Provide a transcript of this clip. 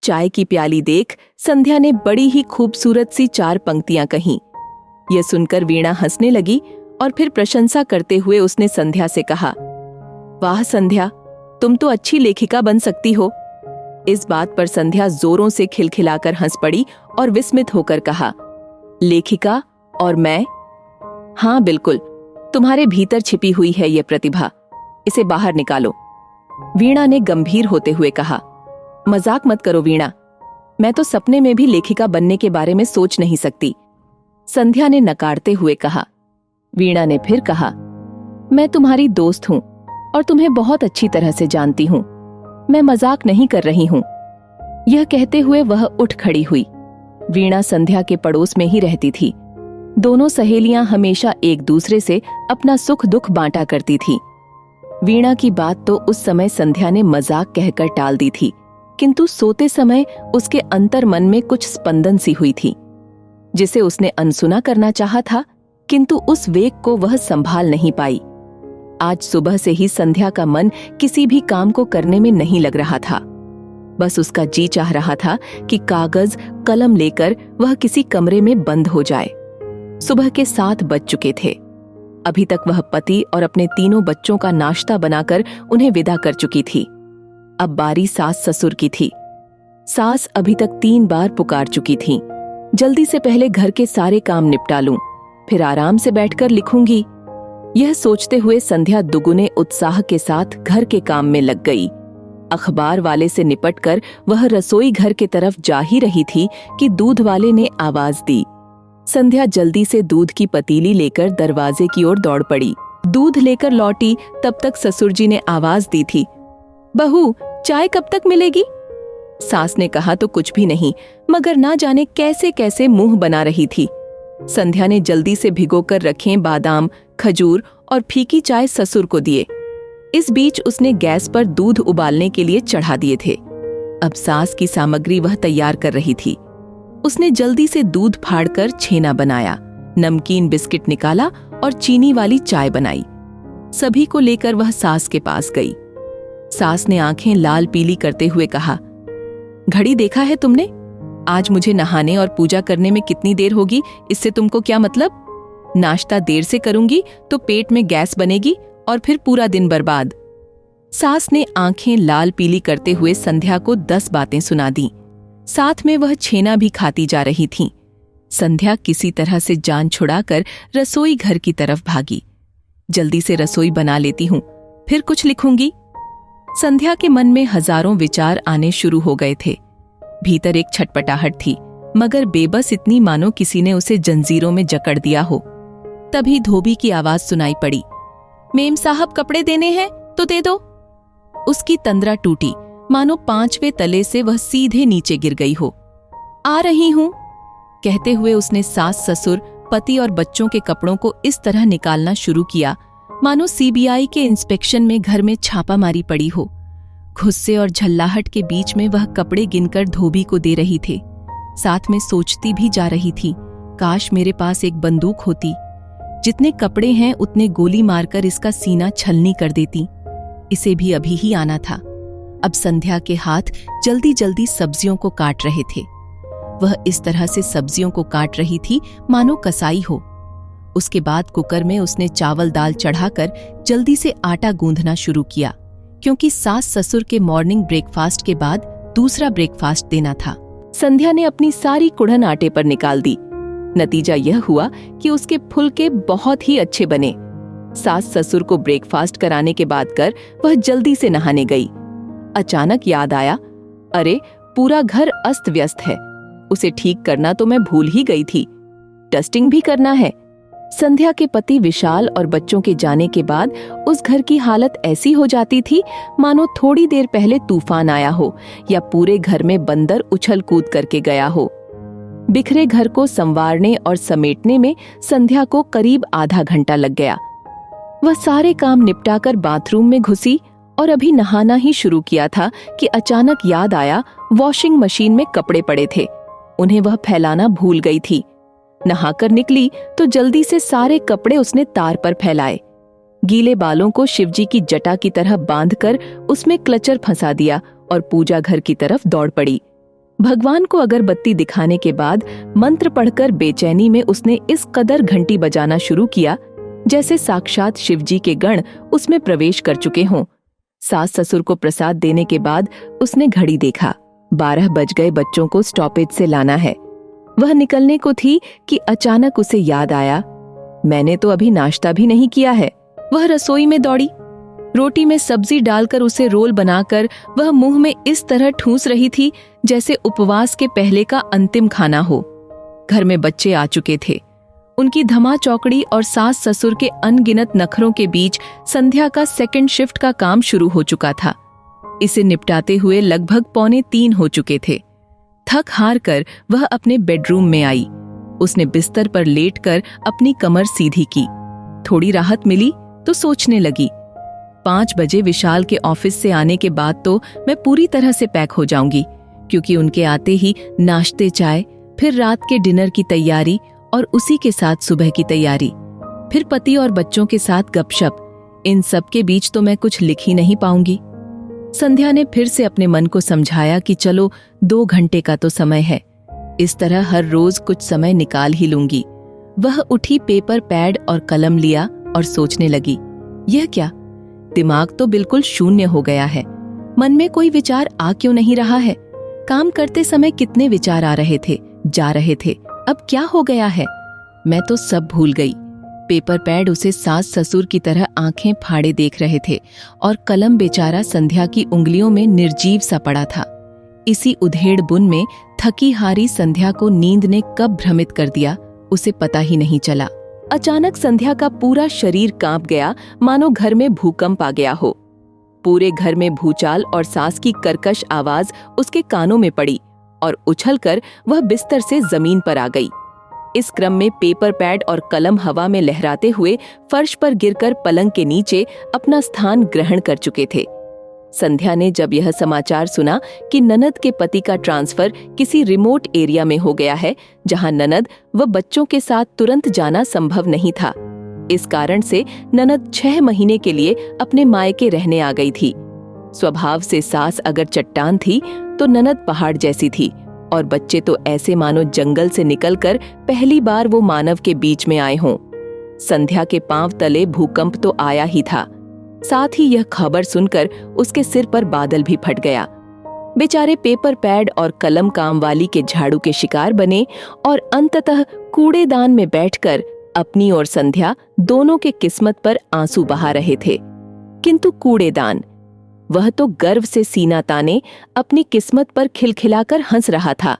चाय की प्याली देख संध्या ने बड़ी ही खूबसूरत सी 4 पंक्तियां कहीं। यह सुनकर वीणा हंसने लगी और फिर प्रशंसा करते हुए उसने संध्या से कहा, वाह संध्या, तुम तो अच्छी लेखिका बन सकती हो। इस बात पर संध्या जोरों से खिलखिलाकर हंस पड़ी और विस्मित होकर कहा, लेखिका और मैं? हाँ बिल्कुल, तुम्हारे भीतर छिपी हुई है ये प्रतिभा, इसे बाहर निकालो। वीणा ने गंभीर होते हुए कहा, मजाक मत करो वीणा, मैं तो सपने में भी लेखिका बनने के बारे में सोच नहीं सकती। संध्या ने नकारते हुए कहा। वीणा ने फिर कहा, मैं तुम्हारी दोस्त हूं और तुम्हें बहुत अच्छी तरह से जानती हूं, मैं मजाक नहीं कर रही हूं। यह कहते हुए वह उठ खड़ी हुई। वीणा संध्या के पड़ोस में ही रहती थी। दोनों सहेलियां हमेशा एक दूसरे से अपना सुख दुख बांटा करती थी। वीणा की बात तो उस समय संध्या ने मजाक कहकर टाल दी थी, किंतु सोते समय उसके अंतर मन में कुछ स्पंदन सी हुई थी, जिसे उसने अनसुना करना चाहा था, किंतु उस वेग को वह संभाल नहीं पाई। आज सुबह से ही संध्या का मन किसी भी काम को करने में नहीं लग रहा था। बस उसका जी चाह रहा था कि कागज कलम लेकर वह किसी कमरे में बंद हो जाए। सुबह के 7 बज चुके थे। अभी तक वह पति और अपने तीनों बच्चों का नाश्ता बनाकर उन्हें विदा कर चुकी थी। अब बारी सास ससुर की थी। सास अभी तक 3 बार पुकार चुकी थीं। जल्दी से पहले घर के सारे काम निपटा लूं, फिर आराम से बैठकर लिखूंगी। यह सोचते हुए संध्या दुगुने उत्साह के साथ घर के काम में लग गई। अखबार वाले से निपटकर वह रसोई घर की तरफ जा ही रही थी कि दूध वाले ने आवाज दी। संध्या जल्दी से दूध की पतीली लेकर दरवाजे की ओर दौड़ पड़ी। दूध लेकर लौटी तब तक ससुर जी ने आवाज दी थी, बहू चाय कब तक मिलेगी? सास ने कहा तो कुछ भी नहीं, मगर ना जाने कैसे कैसे मुंह बना रही थी। संध्या ने जल्दी से भिगोकर रखे बादाम, खजूर और फीकी चाय ससुर को दिए। इस बीच उसने गैस पर दूध उबालने के लिए चढ़ा दिए थे। अब सास की सामग्री वह तैयार कर रही थी। उसने जल्दी से दूध फाड़कर छेना बनाया, नमकीन बिस्किट निकाला और चीनी वाली चाय बनाई। सभी को लेकर वह सास के पास गई। सास ने आंखें लाल पीली करते हुए कहा, घड़ी देखा है तुमने? आज मुझे नहाने और पूजा करने में कितनी देर होगी, इससे तुमको क्या मतलब? नाश्ता देर से करूंगी तो पेट में गैस बनेगी और फिर पूरा दिन बर्बाद। सास ने आंखें लाल पीली करते हुए संध्या को 10 बातें सुना दी। साथ में वह छेना भी खाती जा रही थीं। संध्या किसी तरह से जान छुड़ाकर रसोई घर की तरफ भागी। जल्दी से रसोई बना लेती हूं, फिर कुछ लिखूंगी। संध्या के मन में हजारों विचार आने शुरू हो गए थे। भीतर एक छटपटाहट थी, मगर बेबस इतनी मानो किसी ने उसे जंजीरों में जकड़ दिया हो। तभी धोबी की आवाज सुनाई पड़ी, मेम साहब कपड़े देने हैं तो दे दो। उसकी तंद्रा टूटी, मानो 5वें तले से वह सीधे नीचे गिर गई हो। आ रही हूं कहते हुए उसने सास ससुर, पति और बच्चों के कपड़ों को इस तरह निकालना शुरू किया मानो सीबीआई के इंस्पेक्शन में घर में छापामारी पड़ी हो। गुस्से और झल्लाहट के बीच में वह कपड़े गिनकर धोबी को दे रही थी। साथ में सोचती भी जा रही थी, काश मेरे पास एक बंदूक होती। जितने कपड़े हैं उतने गोली मारकर इसका सीना छलनी कर देती। इसे भी अभी ही आना था। अब संध्या के हाथ जल्दी जल्दी सब्जियों को काट रहे थे। वह इस तरह से सब्जियों को काट रही थी मानो कसाई हो। उसके बाद कुकर में उसने चावल दाल चढ़ाकर जल्दी से आटा गूंथना शुरू किया, क्योंकि सास ससुर के मॉर्निंग ब्रेकफास्ट के बाद दूसरा ब्रेकफास्ट देना था। संध्या ने अपनी सारी कुड़न आटे पर निकाल दी। नतीजा यह हुआ कि उसके फुलके बहुत ही अच्छे बने। सास ससुर को ब्रेकफास्ट कराने के बाद कर वह जल्दी से नहाने गई। अचानक याद आया, अरे पूरा घर अस्त व्यस्त है, उसे ठीक करना तो मैं भूल ही गई थी। डस्टिंग भी करना है। संध्या के पति विशाल और बच्चों के जाने के बाद उस घर की हालत ऐसी हो जाती थी मानो थोड़ी देर पहले तूफान आया हो या पूरे घर में बंदर उछल कूद करके गया हो। बिखरे घर को संवारने और समेटने में संध्या को करीब आधा घंटा लग गया। वह सारे काम निपटाकर बाथरूम में घुसी और अभी नहाना ही शुरू किया था कि अचानक याद आया, वॉशिंग मशीन में कपड़े पड़े थे, उन्हें वह फैलाना भूल गई थी। नहाकर निकली तो जल्दी से सारे कपड़े उसने तार पर फैलाए। गीले बालों को शिवजी की जटा की तरह बांधकर उसमें क्लचर फंसा दिया और पूजा घर की तरफ दौड़ पड़ी। भगवान को अगरबत्ती दिखाने के बाद मंत्र पढ़कर बेचैनी में उसने इस कदर घंटी बजाना शुरू किया जैसे साक्षात शिवजी के गण उसमें प्रवेश कर चुके हों। सास ससुर को प्रसाद देने के बाद उसने घड़ी देखा। 12 बज गए, बच्चों को स्टॉपेज से लाना है। वह निकलने को थी कि अचानक उसे याद आया, मैंने तो अभी नाश्ता भी नहीं किया है। वह रसोई में दौड़ी। रोटी में सब्जी डालकर उसे रोल बनाकर वह मुंह में इस तरह ठूंस रही थी जैसे उपवास के पहले का अंतिम खाना हो। घर में बच्चे आ चुके थे। उनकी धमा चौकड़ी और सास ससुर के अनगिनत नखरों के बीच संध्या का सेकंड शिफ्ट का काम शुरू हो चुका था। इसे निपटाते हुए लगभग 2:45 हो चुके थे। थक हार कर वह अपने बेडरूम में आई। उसने बिस्तर पर लेटकर अपनी कमर सीधी की। थोड़ी राहत मिली तो सोचने लगी, 5 बजे विशाल के ऑफिस से आने के बाद तो मैं पूरी तरह से पैक हो जाऊंगी, क्योंकि उनके आते ही नाश्ते, चाय, फिर रात के डिनर की तैयारी और उसी के साथ सुबह की तैयारी, फिर पति और बच्चों के साथ गपशप। इन सब के बीच तो मैं कुछ लिख ही नहीं पाऊंगी। संध्या ने फिर से अपने मन को समझाया कि चलो 2 घंटे का तो समय है, इस तरह हर रोज कुछ समय निकाल ही लूंगी। वह उठी, पेपर, पैड और कलम लिया और सोचने लगी, यह क्या, दिमाग तो बिल्कुल शून्य हो गया है। मन में कोई विचार आ क्यों नहीं रहा है? काम करते समय कितने विचार आ रहे थे, जा रहे थे, अब क्या हो गया है? मैं तो सब भूल गई। पेपर पैड उसे सास ससुर की तरह आंखें फाड़े देख रहे थे और कलम बेचारा संध्या की उंगलियों में निर्जीव सा पड़ा था। इसी उधेड़ बुन में थकी हारी संध्या को नींद ने कब भ्रमित कर दिया उसे पता ही नहीं चला। अचानक संध्या का पूरा शरीर कांप गया, मानो घर में भूकंप आ गया हो। पूरे घर में भूचाल और सास की कर्कश आवाज उसके कानों में पड़ी और उछलकर वह बिस्तर से जमीन पर आ गई। इस क्रम में पेपर पैड और कलम हवा में लहराते हुए फर्श पर गिरकर पलंग के नीचे अपना स्थान ग्रहण कर चुके थे। संध्या ने जब यह समाचार सुना कि ननद के पति का ट्रांसफर किसी रिमोट एरिया में हो गया है, जहां ननद व बच्चों के साथ तुरंत जाना संभव नहीं था, इस कारण से ननद 6 महीने के लिए अपने मायके रहने आ गई थी। स्वभाव से सास अगर चट्टान थी तो ननद पहाड़ जैसी थी, और बच्चे तो ऐसे मानो जंगल से निकलकर पहली बार वो मानव के बीच में आए हों। संध्या के पांव तले भूकंप तो आया ही था, साथ ही यह खबर सुनकर उसके सिर पर बादल भी फट गया। बेचारे पेपर पैड और कलम कामवाली के झाड़ू के शिकार बने और अंततः कूड़ेदान में बैठकर अपनी और संध्या दोनों के किस्मत पर आंसू बहा रहे थे। किंतु कूड़ेदान, वह तो गर्व से सीना ताने अपनी किस्मत पर खिलखिलाकर हंस रहा था।